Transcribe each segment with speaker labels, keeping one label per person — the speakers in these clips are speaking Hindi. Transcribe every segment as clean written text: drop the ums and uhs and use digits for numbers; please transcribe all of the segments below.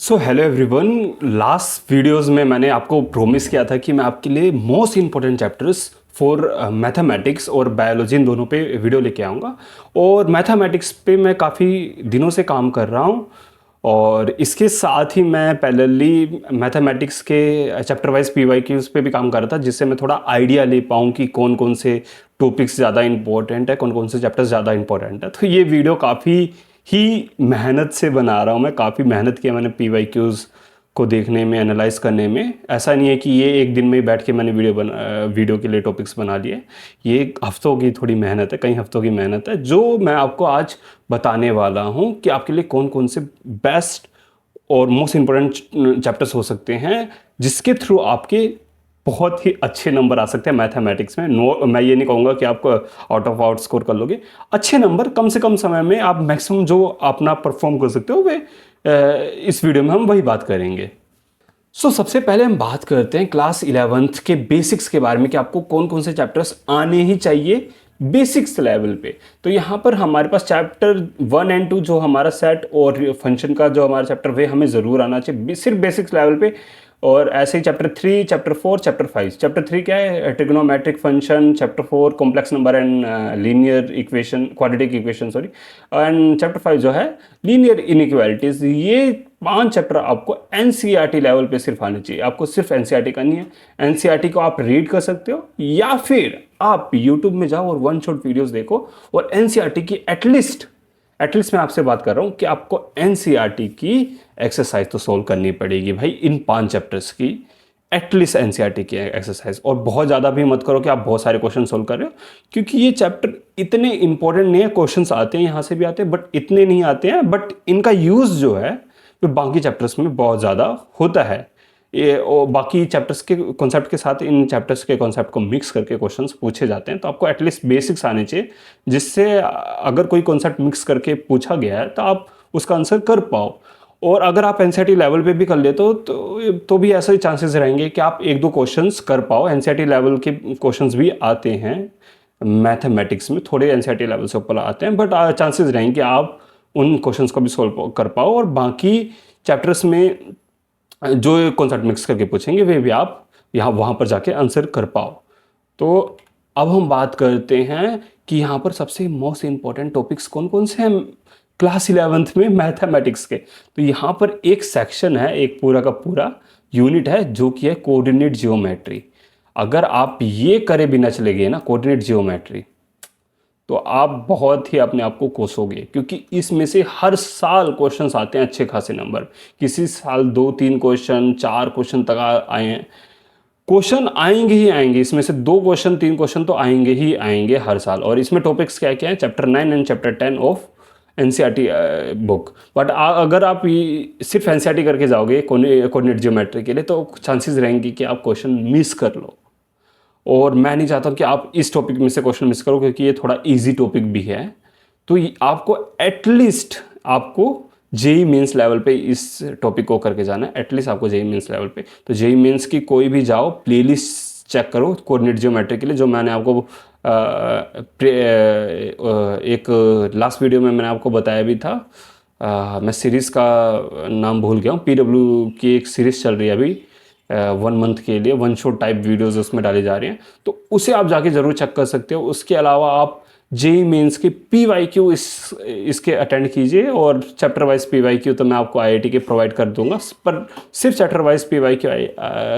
Speaker 1: So hello everyone. Last videos में मैंने आपको प्रॉमिस किया था कि मैं आपके लिए most important chapters for mathematics और बायोलॉजी इन दोनों पे वीडियो लेके आऊँगा। और मैथमेटिक्स पे मैं काफ़ी दिनों से काम कर रहा हूँ और इसके साथ ही मैं पैरेलली मैथमेटिक्स के चैप्टर वाइज पीवाईक्यूज़ पे भी काम कर रहा था, जिससे मैं थोड़ा आइडिया ले पाऊँ कि कौन कौन से टॉपिक्स ज़्यादा इंपॉर्टेंट है, कौन कौन से चैप्टर्स ज़्यादा इंपॉर्टेंट है। तो ये वीडियो काफ़ी ही मेहनत से बना रहा हूँ मैं, काफ़ी मेहनत किया मैंने पीवाईक्यूज़ को देखने में, एनालाइज करने में। ऐसा नहीं है कि ये एक दिन में ही बैठ के मैंने वीडियो के लिए टॉपिक्स बना लिए। ये हफ्तों की थोड़ी मेहनत है, कई हफ्तों की मेहनत है, जो मैं आपको आज बताने वाला हूँ कि आपके लिए कौन कौन से बेस्ट और मोस्ट इम्पोर्टेंट चैप्टर्स हो सकते हैं, जिसके थ्रू आपके बहुत ही अच्छे नंबर आ सकते हैं मैथमेटिक्स में। नो, मैं ये नहीं कहूँगा कि आप आउट ऑफ आउट स्कोर कर लोगे। अच्छे नंबर कम से कम समय में आप मैक्सिमम जो अपना परफॉर्म कर सकते हो वे इस वीडियो में हम वही बात करेंगे। सबसे पहले हम बात करते हैं क्लास 11th के बेसिक्स के बारे में कि आपको कौन कौन से चैप्टर्स आने ही चाहिए बेसिक्स लेवल पे। तो यहाँ पर हमारे पास चैप्टर 1 एंड 2 जो हमारा सेट और फंक्शन का जो हमारा चैप्टर वे हमें ज़रूर आना चाहिए सिर्फ बेसिक्स लेवल पे। और ऐसे ही चैप्टर 3, चैप्टर 4, चैप्टर 5। चैप्टर 3 क्या है? Trigonometric function. Chapter 4 complex number and linear equation, quadratic equation sorry. And chapter 5 जो है लीनियर इनइक्वालिटीज। ये 5 चैप्टर आपको एनसीईआरटी लेवल पे सिर्फ आने चाहिए। आपको सिर्फ एनसीईआरटी करनी है। एनसीईआरटी को आप रीड कर सकते हो या फिर आप यूट्यूब में जाओ और वन शॉट वीडियोस देखो और एनसीईआरटी की एटलीस्ट मैं आपसे बात कर रहा हूं कि आपको एनसीईआरटी की एक्सरसाइज तो सोल्व करनी पड़ेगी भाई, इन 5 चैप्टर्स की एटलीस्ट एनसीईआरटी की एक्सरसाइज। और बहुत ज़्यादा भी मत करो कि आप बहुत सारे क्वेश्चन सोल्व कर रहे हो, क्योंकि ये चैप्टर इतने इंपॉर्टेंट नहीं है। क्वेश्चंस आते हैं यहाँ से भी आते हैं, बट इतने नहीं आते हैं। बट इनका यूज़ जो है वो बाकी चैप्टर्स में बहुत ज़्यादा होता है। ये और बाकी चैप्टर्स के कॉन्सेप्ट के साथ इन चैप्टर्स के कॉन्सेप्ट को मिक्स करके क्वेश्चंस पूछे जाते हैं। तो आपको एटलीस्ट बेसिक्स आने चाहिए, जिससे अगर कोई कॉन्सेप्ट मिक्स करके पूछा गया है तो आप उसका आंसर कर पाओ। और अगर आप एनसीईआरटी लेवल पे भी कर लेते हो तो भी ऐसे चांसेस रहेंगे कि आप 1-2 क्वेश्चंस कर पाओ। एनसीईआरटी लेवल के क्वेश्चंस भी आते हैं मैथमेटिक्स में, थोड़े एनसीईआरटी लेवल से ऊपर आते हैं, बट चांसेस रहेंगे कि आप उन क्वेश्चंस को भी सोल्व कर पाओ। और बाकी चैप्टर्स में जो कॉन्सेप्ट मिक्स करके पूछेंगे वे भी आप यहाँ वहाँ पर जाके आंसर कर पाओ। तो अब हम बात करते हैं कि यहाँ पर सबसे मोस्ट इम्पॉर्टेंट टॉपिक्स कौन कौन से हैं क्लास 11th में मैथमेटिक्स के। तो यहाँ पर एक सेक्शन है, एक पूरा का पूरा यूनिट है, जो कि है कोऑर्डिनेट जियोमेट्री। अगर आप ये करे बिना चले गए ना कोऑर्डिनेट जियोमेट्री, तो आप बहुत ही अपने आप को कोसोगे, क्योंकि इसमें से हर साल क्वेश्चंस आते हैं अच्छे खासे नंबर। किसी साल 2-3 क्वेश्चन, 4 क्वेश्चन तक आए हैं। क्वेश्चन आएंगे ही आएंगे, इसमें से 2 क्वेश्चन 3 क्वेश्चन तो आएंगे ही आएंगे हर साल। और इसमें टॉपिक्स क्या क्या है? Chapter 9 and chapter 10 of NCERT book. But अगर आप सिर्फ एनसीईआरटी करके जाओगे कोऑर्डिनेट ज्योमेट्री के लिए, तो चांसेस रहेंगे कि आप क्वेश्चन मिस कर लो। और मैं नहीं चाहता कि आप इस टॉपिक में से क्वेश्चन मिस करो, क्योंकि ये थोड़ा इजी टॉपिक भी है। तो आपको एटलीस्ट आपको जेई मेंस लेवल पे इस टॉपिक को करके जाना है। एटलीस्ट आपको जेई मेंस लेवल पे। तो जेई मेंस की कोई भी जाओ प्लेलिस्ट चेक करो कोऑर्डिनेट ज्योमेट्री के लिए, जो मैंने आपको एक लास्ट वीडियो में मैंने आपको बताया भी था। मैं सीरीज़ का नाम भूल गया हूँ। पीडब्ल्यू की एक सीरीज़ चल रही है अभी 1 मंथ के लिए, वन शॉट टाइप वीडियोस उसमें डाली जा रही हैं, तो उसे आप जाके ज़रूर चेक कर सकते हो। उसके अलावा आप जेई मेंस के पीवाईक्यू इसके अटेंड कीजिए। और चैप्टर वाइज पीवाईक्यू तो मैं आपको आईआईटी के प्रोवाइड कर दूंगा, पर सिर्फ चैप्टर वाइज पीवाईक्यू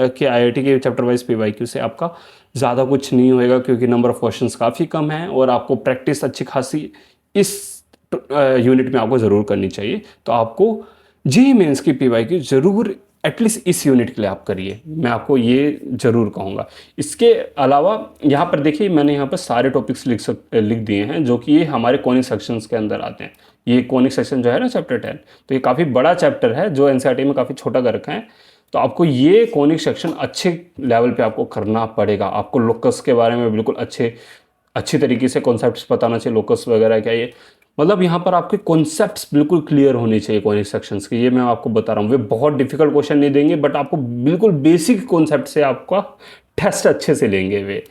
Speaker 1: के आईआईटी के चैप्टर वाइज पीवाईक्यू से आपका ज़्यादा कुछ नहीं होएगा, क्योंकि नंबर ऑफ क्वेश्चंस काफ़ी कम है और आपको प्रैक्टिस अच्छी खासी इस यूनिट में आपको ज़रूर करनी चाहिए। तो आपको जेई मेंस की पीवाईक्यू ज़रूर एटलीस्ट इस यूनिट के लिए आप करिए, मैं आपको ये ज़रूर कहूँगा। इसके अलावा यहाँ पर देखिए, मैंने यहाँ पर सारे टॉपिक्स लिख दिए हैं, जो कि ये हमारे कॉनिक सेक्शंस के अंदर आते हैं। ये कॉनिक सेक्शन जो है ना चैप्टर 10, तो ये काफ़ी बड़ा चैप्टर है, जो एनसीईआरटी में काफ़ी छोटा कर रखा है। तो आपको ये कॉनिक सेक्शन अच्छे लेवल पे आपको करना पड़ेगा। आपको लोकस के बारे में बिल्कुल अच्छी तरीके से कॉन्सेप्ट्स बताना चाहिए। लोकस वगैरह क्या, ये मतलब यहाँ पर आपके कॉन्सेप्ट्स बिल्कुल क्लियर होने चाहिए कॉनिक सेक्शंस के। ये मैं आपको बता रहा हूँ, वे बहुत डिफिकल्ट क्वेश्चन नहीं देंगे, बट आपको बिल्कुल बेसिक कॉन्सेप्ट से आपका टेस्ट अच्छे से लेंगे वे।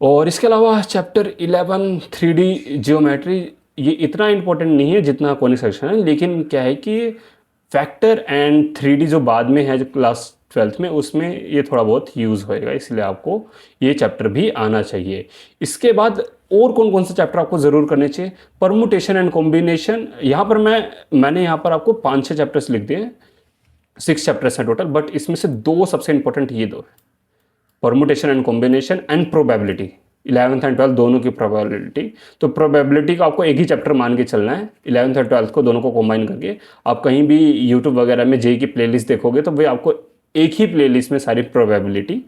Speaker 1: और इसके अलावा चैप्टर 11 3D जियोमेट्री, ये इतना इंपॉर्टेंट नहीं है जितना कॉनिक सेक्शन है, लेकिन क्या है कि फैक्टर एंड 3D जो बाद में है, जो क्लास 12th में, उसमें ये थोड़ा बहुत यूज़ होएगा, इसलिए आपको ये चैप्टर भी आना चाहिए। इसके बाद और कौन कौन से चैप्टर आपको ज़रूर करने चाहिए? Permutation and combination. यहाँ पर मैंने यहाँ पर आपको 5-6 चैप्टर्स लिख दिए हैं, 6 चैप्टर्स हैं टोटल, बट इसमें से 2 सबसे इंपॉर्टेंट ये 2 है, permutation and combination and probability. 11th and 12th दोनों की प्रोबेबिलिटी। तो प्रोबेबिलिटी का आपको एक ही चैप्टर मान के चलना है, 11th और 12th को दोनों को कंबाइन करके। आप कहीं भी यूट्यूब वगैरह में जेई की प्लेलिस्ट देखोगे तो वे आपको एक ही प्लेलिस्ट में सारी प्रोबेबिलिटी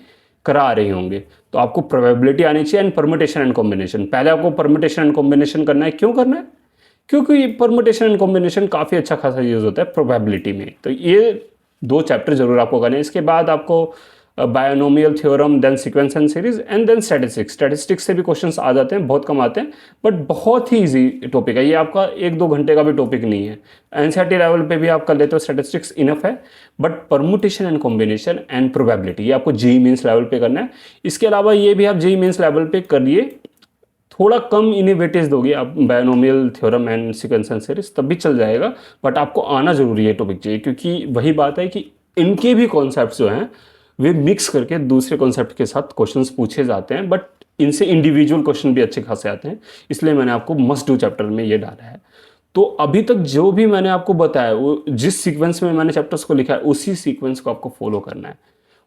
Speaker 1: करा रही होंगे। तो आपको प्रोबेबिलिटी आनी चाहिए एंड परमुटेशन एंड कॉम्बिनेशन। पहले आपको परमुटेशन एंड कॉम्बिनेशन करना है। क्यों करना है? क्योंकि परमुटेशन एंड कॉम्बिनेशन काफ़ी अच्छा खासा यूज़ होता है प्रोबेबिलिटी में। तो ये 2 चैप्टर जरूर आपको करने हैं। इसके बाद आपको binomial theorem, then sequence and series, and then statistics. Statistics से भी क्वेश्चंस आ जाते हैं, बहुत कम आते हैं, बट बहुत ही इजी टॉपिक है ये। आपका 1-2 घंटे का भी टॉपिक नहीं है। एनसीईआरटी लेवल पे भी आप कर लेते हो, स्टैटिस्टिक्स इनफ है। But permutation and combination and probability ये आपको जेईई मेंस लेवल पे करना है। इसके अलावा ये भी आप जेईई मेंस लेवल पे करिए, थोड़ा कम इन्हें वेटेज दोगे आप binomial theorem and sequence and series, तब भी चल जाएगा। बट आपको आना जरूरी है टॉपिक चाहिए, क्योंकि वही बात है कि इनके भी कॉन्सेप्ट जो हैं वे मिक्स करके दूसरे कॉन्सेप्ट के साथ क्वेश्चंस पूछे जाते हैं, बट इनसे इंडिविजुअल क्वेश्चन भी अच्छे खासे आते हैं। इसलिए मैंने आपको मस्ट डू चैप्टर में ये डाला है। तो अभी तक जो भी मैंने आपको बताया, वो जिस सीक्वेंस में मैंने चैप्टर्स को लिखा है उसी सीक्वेंस को आपको फॉलो करना है,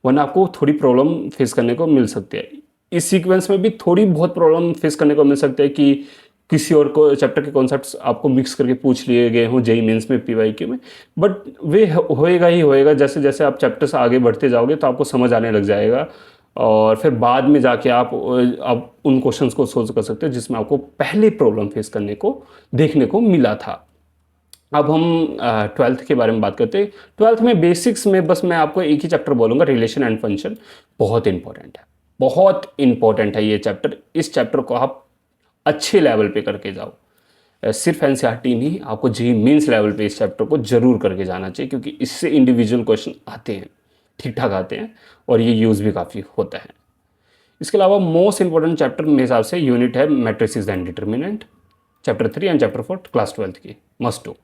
Speaker 1: वरना आपको थोड़ी प्रॉब्लम फेस करने को मिल सकती है। इस सीक्वेंस में भी थोड़ी बहुत प्रॉब्लम फेस करने को मिल सकते हैं कि किसी और को चैप्टर के कॉन्सेप्ट्स आपको मिक्स करके पूछ लिए गए हों जेईई मेंस में, पीवाईक्यू में, बट वे होएगा ही होएगा। जैसे जैसे आप चैप्टर्स आगे बढ़ते जाओगे तो आपको समझ आने लग जाएगा, और फिर बाद में जाके आप उन क्वेश्चंस को सोल्व कर सकते हो जिसमें आपको पहले प्रॉब्लम फेस करने को देखने को मिला था। अब हम 12th के बारे में बात करते हैं। 12th में बेसिक्स में बस मैं आपको एक ही चैप्टर बोलूँगा, रिलेशन एंड फंक्शन। बहुत इंपॉर्टेंट है, बहुत इंपॉर्टेंट है ये चैप्टर। इस चैप्टर को आप अच्छे लेवल पे करके जाओ। सिर्फ एनसीईआरटी नहीं, आपको जेईई मेंस लेवल पे इस चैप्टर को जरूर करके जाना चाहिए, क्योंकि इससे इंडिविजुअल क्वेश्चन आते हैं, ठीक ठाक आते हैं, और ये यूज़ भी काफ़ी होता है। इसके अलावा मोस्ट इंपॉर्टेंट चैप्टर मेरे हिसाब से यूनिट है matrices and determinant, chapter 3 and chapter 4 class 12th की मस्ट डू।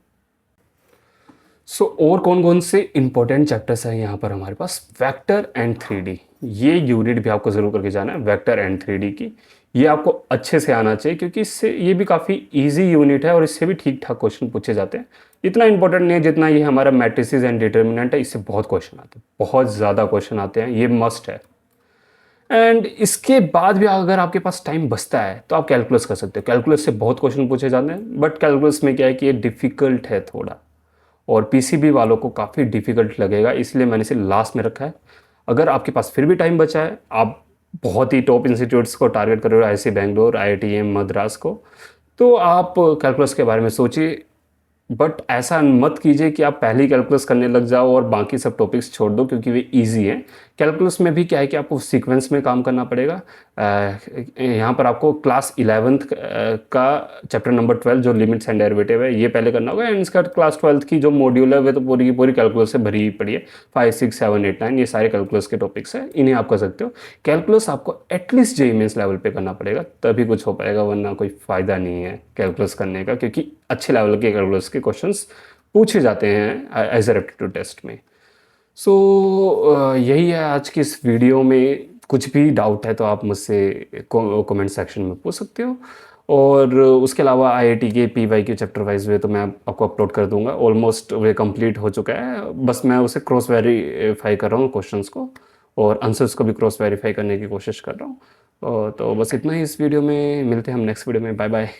Speaker 1: सो और कौन कौन से इंपॉर्टेंट चैप्टर्स हैं यहाँ पर हमारे पास? वेक्टर एंड 3D, ये यूनिट भी आपको ज़रूर करके जाना है, वेक्टर एंड 3D की। ये आपको अच्छे से आना चाहिए, क्योंकि इससे ये भी काफ़ी इजी यूनिट है और इससे भी ठीक ठाक क्वेश्चन पूछे जाते हैं। इतना इंपॉर्टेंट नहीं है जितना ये हमारा मैट्रिसेस एंड डिटर्मिनेंट है, इससे बहुत क्वेश्चन आते हैं, बहुत ज़्यादा क्वेश्चन आते हैं, ये मस्ट है। एंड इसके बाद भी अगर आपके पास टाइम बचता है तो आप कैलकुलस कर सकते हो। कैलकुलस से बहुत क्वेश्चन पूछे जाते हैं, बट कैलकुलस में क्या है कि ये डिफ़िकल्ट है थोड़ा, और पीसीबी वालों को काफ़ी डिफ़िकल्ट लगेगा, इसलिए मैंने इसे लास्ट में रखा है। अगर आपके पास फिर भी टाइम बचा है, आप बहुत ही टॉप इंस्टीट्यूट्स को टारगेट कर रहे हो, आईआईसी बैंगलोर, आईआईटीएम मद्रास को, तो आप कैलकुलस के बारे में सोचिए। बट ऐसा मत कीजिए कि आप पहले ही कैलकुलस करने लग जाओ और बाकी सब टॉपिक्स छोड़ दो, क्योंकि वे इजी हैं। कैलकुलस में भी क्या है कि आपको सीक्वेंस में काम करना पड़ेगा। यहाँ पर आपको क्लास 11th का चैप्टर नंबर 12 जो लिमिट्स एंड डेरिवेटिव है ये पहले करना होगा, एंड इसका क्लास 12th की जो मॉड्यूल है वे तो पूरी की पूरी कैलकुलस से भरी ही पड़ी है। 5, 6, 7, 8, 9 ये सारे कैलकुलस के टॉपिक्स हैं, इन्हें आप कर सकते हो। कैलकुलस आपको एटलीस्ट जेईई मेंस लेवल पे करना पड़ेगा, तभी कुछ हो पाएगा, वरना कोई फ़ायदा नहीं है कैलकुलस करने का, क्योंकि अच्छे लेवल के कैलकुलस के क्वेश्चंस पूछे जाते हैं एज अ एप्टीट्यूड टेस्ट में। सो यही है आज की इस वीडियो में। कुछ भी डाउट है तो आप मुझसे कमेंट सेक्शन में पूछ सकते हो, और उसके अलावा आईआईटी के पीवाईक्यू चैप्टर वाइज वे तो मैं आपको अपलोड कर दूंगा। ऑलमोस्ट वे कंप्लीट हो चुका है, बस मैं उसे क्रॉस वेरीफाई कर रहा हूँ क्वेश्चंस को, और आंसर्स को भी क्रॉस वेरीफाई करने की कोशिश कर रहा हूँ। तो बस इतना ही इस वीडियो में, मिलते हैं हम नेक्स्ट वीडियो में। Bye bye.